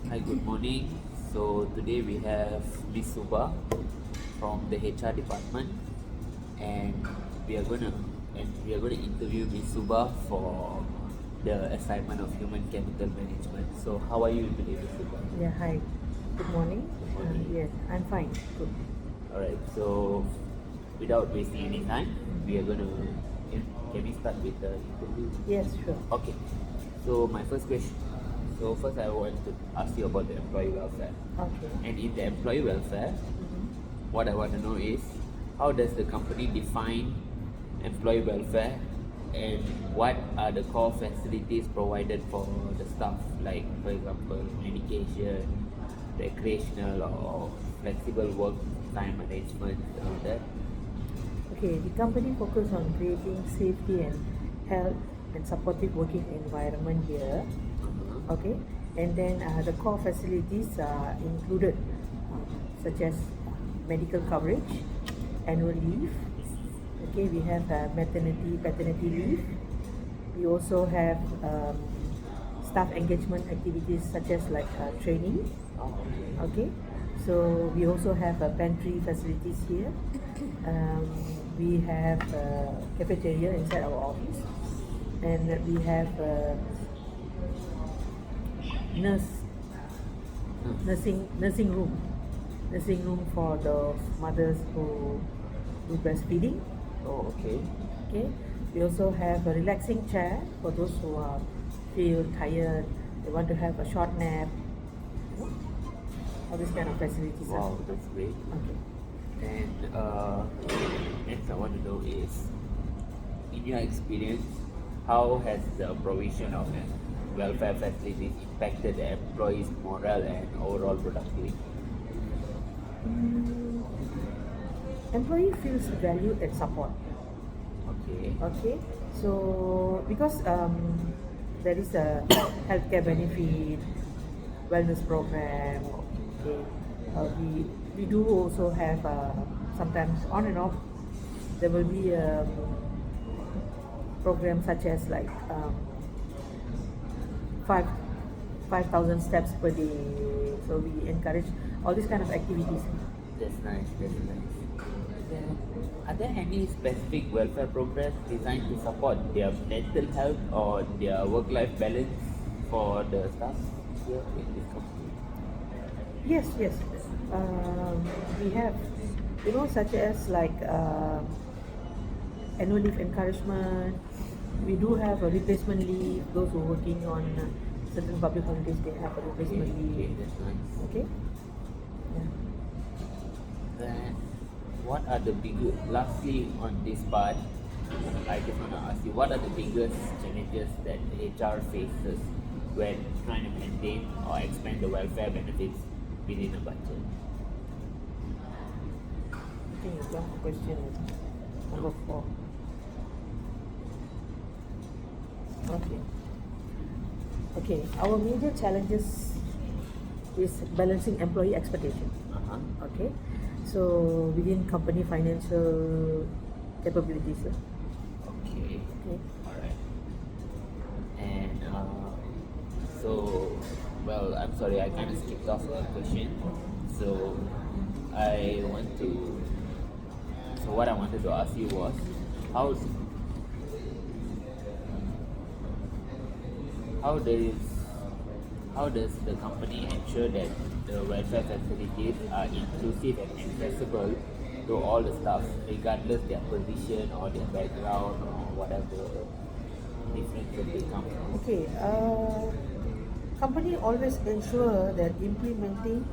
Hi, good morning. So today we have Miss Suba from the HR department, and we are gonna we are gonna interview Miss Suba for the assignment of human capital management. So how are you today, Miss Suba? Yeah, hi. Good morning. Good morning. Yes, I'm fine. Good. All right. So without wasting any time, we are gonna can we start with the interview? Yes, sure. Okay. So my first question. So first I want to ask you about the employee welfare. Okay. And in the employee welfare, Mhm. what I want to know is how does the company define employee welfare and what are the core facilities provided for the staff, like for example medication, recreational or flexible work time arrangement and all that. Okay, the company focus on creating safety and health and supportive working environment here. Uh-huh. Okay, and then the core facilities are included, such as medical coverage, annual leave. Okay, we have paternity leave. We also have staff engagement activities such as like training. Oh, okay. Okay, so we also have pantry facilities here. Um, we have cafeteria inside our office, and we have nurse nursing room for the mothers who do breastfeeding. Oh, okay. Okay, we also have a relaxing chair for those who are feel tired. They want to have a short nap. You know, all these kind of facilities. Wow, that's great. Okay. And next I want to know is, in your experience, how has the provision of welfare facilities impacted the employees' morale and overall productivity? Mm, employee feels valued and support. Okay. Okay, so because there is a healthcare benefit, wellness program. Okay, we do also have sometimes on and off. There will be programs such as like five 5,000 steps per day. So we encourage all these kind of activities. That's nice. That's nice. Then, are there any specific welfare programs designed to support their mental health or their work-life balance for the staff here in this company? Yes, yes. We have, such as like annual leave encouragement. We do have a replacement leave. Those who are working on certain public holidays, they have a Okay, replacement okay, leave. that's nice. Okay. Yeah. Then, what are the biggest, lastly on this part, I just want to ask you, what are the biggest challenges that HR faces when trying to maintain or expand the welfare benefits within a budget? I think you got the question number 4. Okay. Okay. Our major challenges is balancing employee expectation. Uh-huh. Okay. So within company financial capabilities. Okay. Okay. All right. And so, well, I'm sorry, I kind of skipped off a question. So, I want to. So, what I wanted to ask you was, how how does how does the company ensure that the welfare facilities are inclusive and accessible to all the staff, regardless their position or their background or whatever differences they come from? Okay. Company always ensure that implementing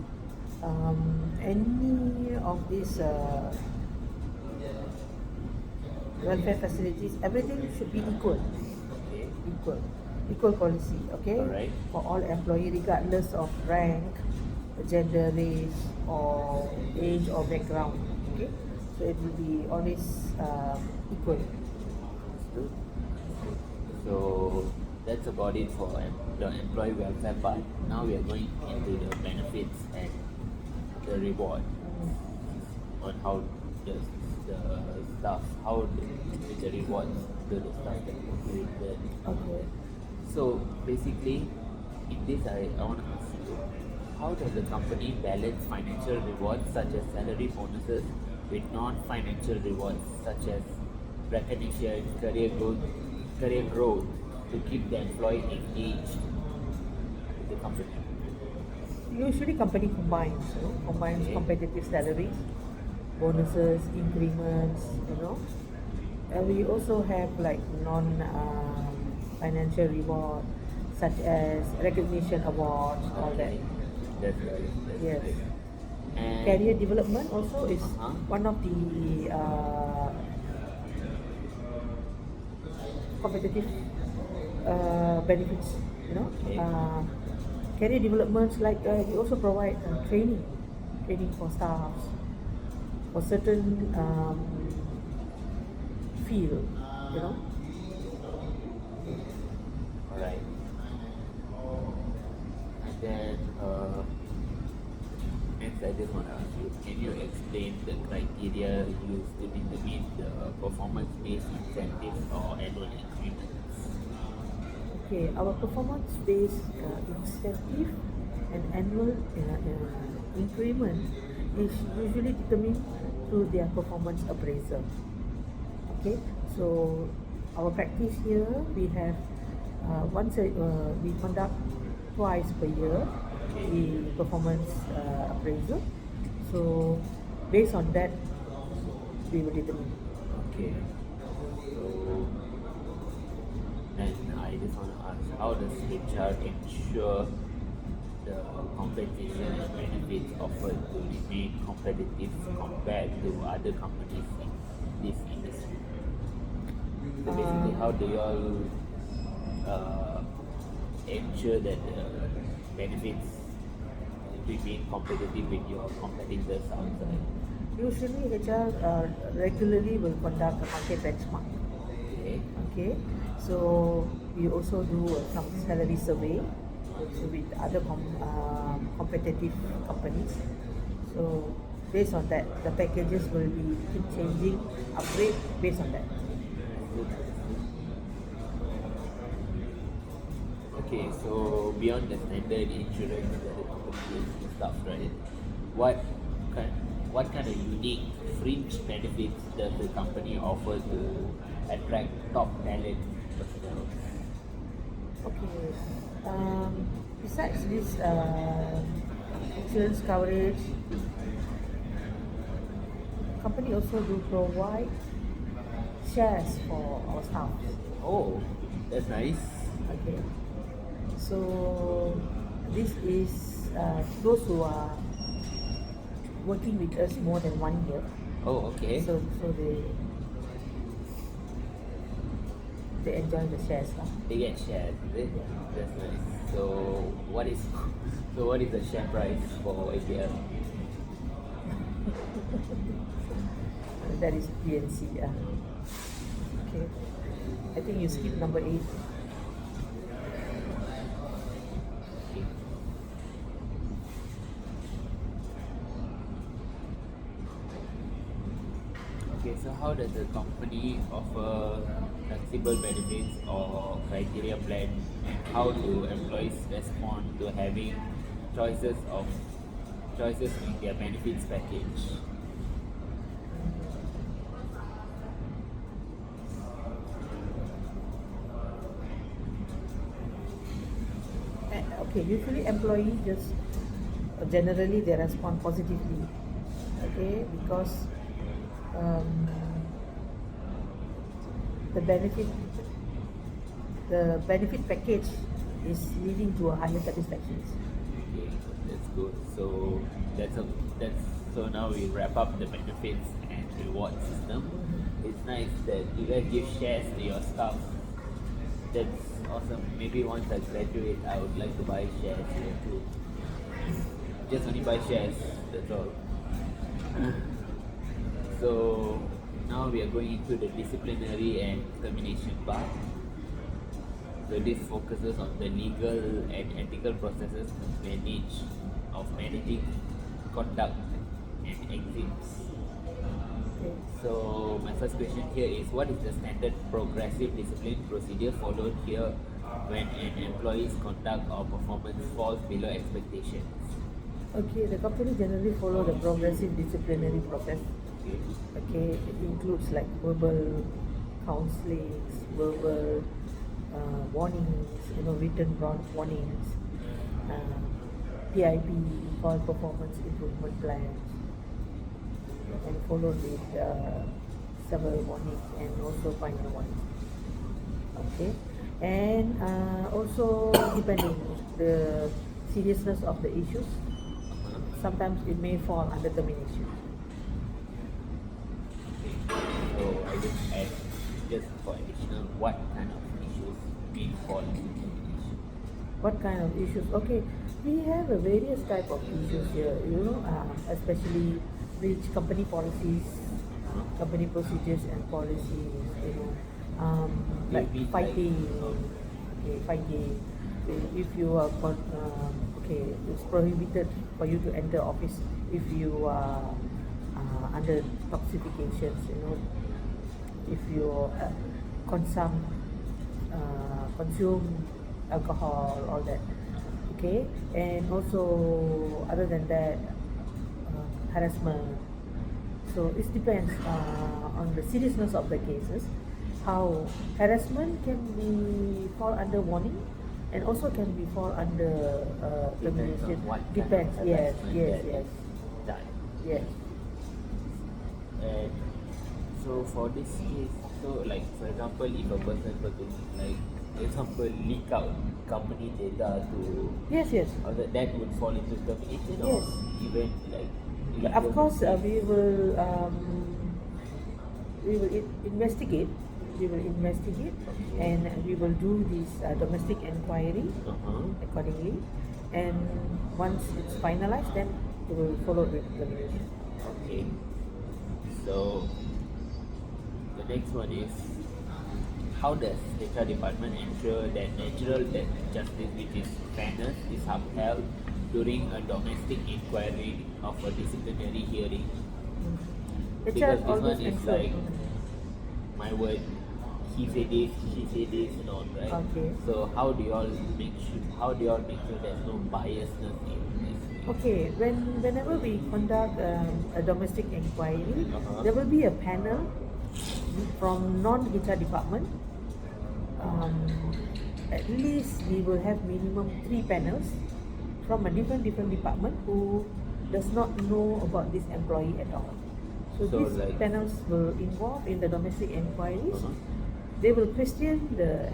any of these welfare facilities, everything should be equal. Okay. Equal. Equal policy. Okay. All right. For all employee, regardless of rank, gender, race, or age or background. Okay. So it will be always equal. Understood. So that's about it for the employee welfare part. Now we are going into the benefits and the reward on how does the staff, how the rewards to the staff that motivated. Okay. So basically, in this I want to ask you. How does the company balance financial rewards such as salary bonuses with non-financial rewards such as recognition, career growth to keep the employee engaged with the company? Usually company combines Okay. competitive salaries, bonuses, increments. And we also have like non financial reward such as recognition awards, all that. Okay. That's right. That's Yes. right. And Career development also is uh-huh. one of the competitive benefits. You know, Okay. career developments like we also provide training for staffs for certain field. You know, All right. And then next, I just want to ask you, can you explain the criteria used to determine the performance-based incentives or annual increments? okay, our performance-based incentive and annual increment is usually determined through their performance appraisal. Okay, so our practice here we have we conduct twice per year Okay. the performance appraisal. So based on that, we will determine. Okay. So, and I just want to ask, how does HR ensure the compensation and benefits offered to remain competitive compared to other companies in this industry? So basically, how do you all ensure that the benefits remain competitive with your competitors outside? Usually, HR regularly will conduct a market benchmark. Okay. Okay, so we also do some salary survey also with other competitive companies. So based on that, the packages will be keep changing, upgrade based on that. Good. Okay, so beyond the standard insurance that the company gives and stuff, right? What kind, what kind of unique fringe benefits does the company offer to attract top talent personnel? Okay. Besides this insurance coverage, company also do provide shares for our staff. Oh, that's nice. Okay. So this is those who are working with us more than 1 year. Oh, okay. So they enjoy the shares lah. They get shares, is it? That's nice. So what is so what is the share price for APL? That is PNC. Okay. I think you skip number 8. Okay, so how does the company offer flexible benefits or criteria plan, and how do employees respond to having choices of choices in their benefits package? Okay, usually employees just generally they respond positively. Okay, because um, the benefit the benefit package is leading to a higher satisfaction. Okay, that's good. So that's a that's so now we wrap up the benefits and reward system. It's nice that you guys give shares to your staff. That's awesome. Maybe once I graduate, I would like to buy shares here too. Just only buy shares. That's all. So now we are going into the disciplinary and termination part. So this focuses on the legal and ethical processes managing conduct and exits. Okay. So my first question here is, what is the standard progressive discipline procedure followed here when an employee's conduct or performance falls below expectations. Okay, the company generally follow the progressive disciplinary process. Okay. Okay, it includes like verbal counselings, verbal warnings, written warnings, uh, PIP, call performance improvement plans, and followed with several warnings and also final warnings. Okay, and also depending the seriousness of the issues, sometimes it may fall under termination. So I just add just for additional what kind of issues may fall into termination. What kind of issues? Okay, we have a various type of issues here. Especially which company policies, company procedures and policies. Like Maybe fighting. like, Okay, fighting. If you are okay, it's prohibited for you to enter office if you are under toxifications. If you consume alcohol, all that. Okay, and also other than that, harassment. So it depends on the seriousness of the cases. How harassment can be fall under warning, and also can be fall under depends on termination. what kind Depends. of Yes, harassment yes, that yes, is done. yes. And so for this case, so like for example, if a person were to like example leak out company data to Yes, yes. that would fall into termination or Yes. even like Of legal course, mistakes? we will investigate. We will investigate, Okay. and we will do this domestic inquiry accordingly. And once it's finalized, then we will follow with termination. Okay. So the next one is how does HR department ensure that natural justice, which is fairness, is upheld during a domestic inquiry of a disciplinary hearing? HR Because this always one is ensure. like my word, he say this, she say this, and all, right? Okay. So how do you all make sure there's no biasness in this? Okay, whenever we conduct a domestic inquiry, Uh-huh. there will be a panel from non-HR department. At least we will have minimum 3 panels from a different department who does not know about this employee at all. So So these like- panels will involve in the domestic inquiries. Uh-huh. They will question the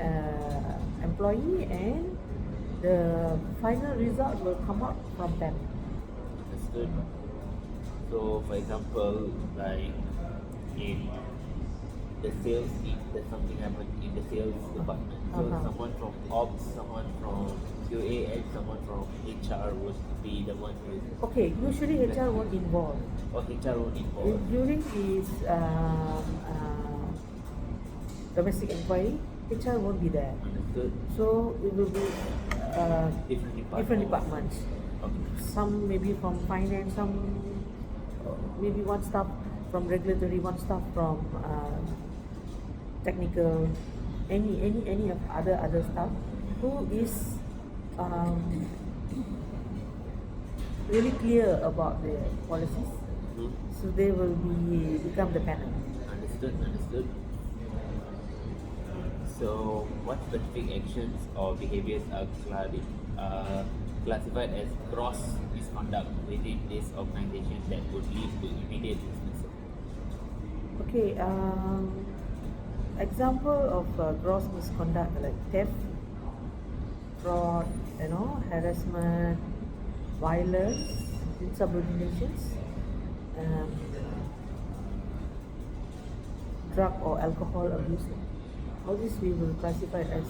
employee, and the final result will come out from them. Understood. So, for example, like in the sales team, there's something happened in the sales department. So, Uh-huh. someone from ops, someone from QA, and someone from HR would be the one who is. Okay, usually HR won't involve. Or HR won't involve. During this domestic inquiry, HR won't be there. Understood. So it will be Different departments. Okay. Some maybe from finance, some maybe one staff from regulatory, one staff from technical, any of other staff who is really clear about the policies. Mhm. So they will become the panel. Understood. So, what specific actions or behaviors are classified as gross misconduct within this organization that would lead to immediate dismissal? Okay, example of gross misconduct like theft, fraud, harassment, violence, insubordinations, drug or alcohol abuse. All this we will classify as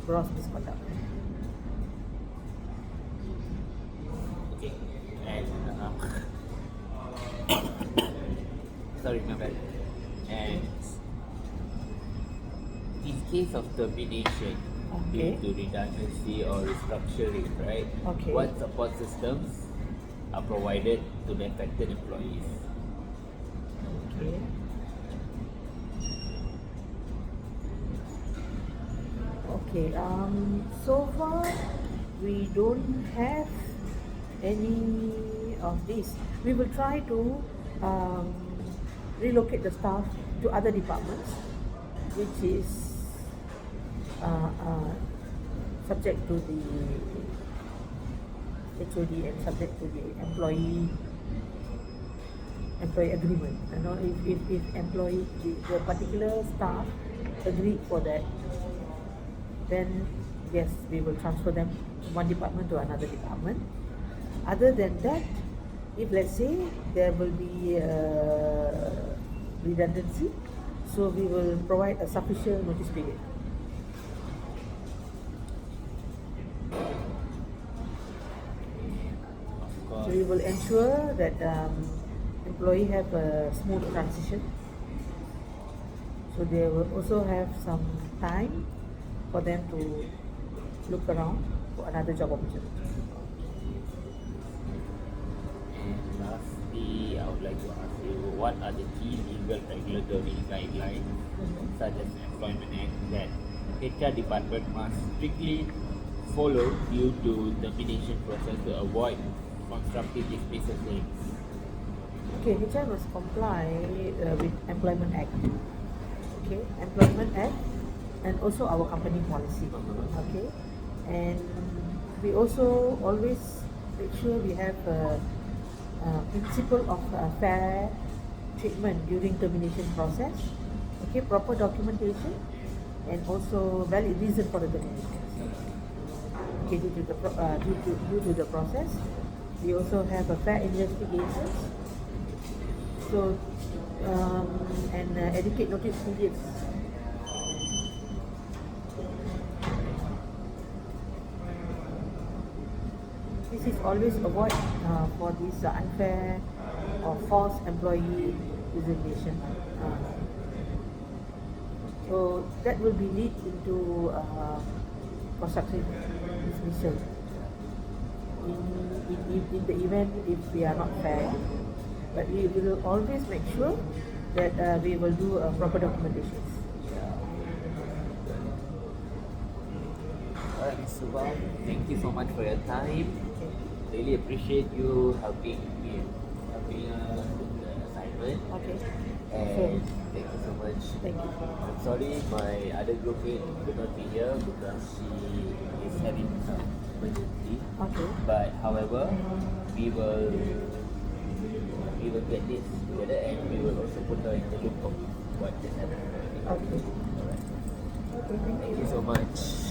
gross misconduct. Okay. And sorry, my bad. And in case of termination Okay. due to redundancy or restructuring, right? Okay. What support systems are provided to the affected employees? Okay. Okay, so far we don't have any of this. We will try to um, relocate the staff to other departments, which is subject to the HOD and subject to the employee agreement. You know, if employee the particular staff agree for that, then yes, we will transfer them from one department to another department. Other than that, if let's say there will be redundancy, so we will provide a sufficient notice period. Of So course. we will ensure that employee have a smooth transition. So they will also have some time for them to look around for another job opportunity. And lastly, I would like to ask you, what are the key legal regulatory guidelines, such as Employment Act, that HR department must strictly follow due to termination process to avoid constructive dismissal claims? Okay, HR must comply with Employment Act. Okay, Employment Act and also our company policy. Okay, and we also always make sure we have a principle of fair treatment during termination process. Okay, proper documentation and also valid reason for the termination. Okay, due to the process, we also have a fair investigation. So and educate notice periods. This is always avoid for this unfair or false employee resignation. So that will be lead into constructive dismissal. In the event if we are not fair, but we will always make sure that we will do proper documentation. Alright, Ms. Subha, thank you so much for your time. Really appreciate you helping us with the assignment. Okay. And thank you so much. Thank you. I'm sorry my other groupmate could not be here because she is having some emergency. Okay. But however, we will get this together and we will also put her in the loop of what just happened. Okay. Alright. Okay. Thank Thank you. you so much.